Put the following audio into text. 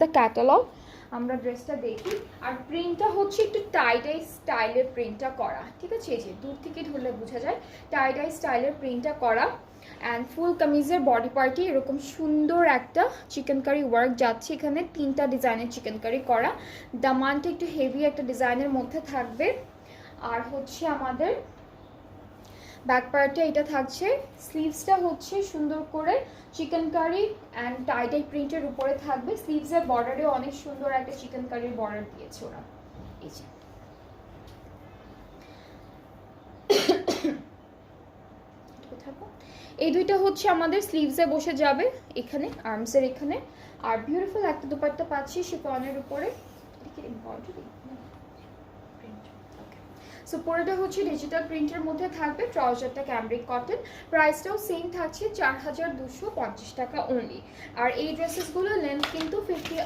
The catalogue. আমরা ড্রেসটা দেখি। আর প্রিন্টটা হচ্ছে একটু টাইডাই স্টাইলের প্রিন্টটা করা, ঠিক আছে? এই যে দূর থেকে ধরলে বোঝা যায় টাইডাই স্টাইলের প্রিন্টটা করা। অ্যান্ড ফুল কামিজের বডি পার্টে এরকম সুন্দর একটা চিকেন কারি ওয়ার্ক যাচ্ছে, এখানে 3টা ডিজাইনের চিকেন কারি করা। দামানটা একটু হেভি একটা ডিজাইনের মধ্যে থাকবে। আর হচ্ছে আমাদের ব্যাক পার্টে এটা থাকছে, স্লিভসটা হচ্ছে সুন্দর করে চিকেন কারি অ্যান্ড টাইডাই প্রিন্টের উপরে থাকবে। স্লিভসের বর্ডারেও অনেক সুন্দর একটা চিকেন কারির বর্ডার দিয়েছে ওরা। এই যে এই দুইটা হচ্ছে আমাদের স্লিভসে বসে যাবে এখানে, আর্মসের এখানে। আর বিউটিফুল একটা দুপাট্টা পাচ্ছি শিফনের উপরে। সো পরেটা হচ্ছে ডিজিটাল প্রিন্টের মধ্যে থাকবে, ট্রাউজারটা ক্যামব্রিক কটন। প্রাইসটাও সেম থাকছে 4250 টাকা অনলি। আর এই ড্রেসেসগুলোর লেন্থ কিন্তু 50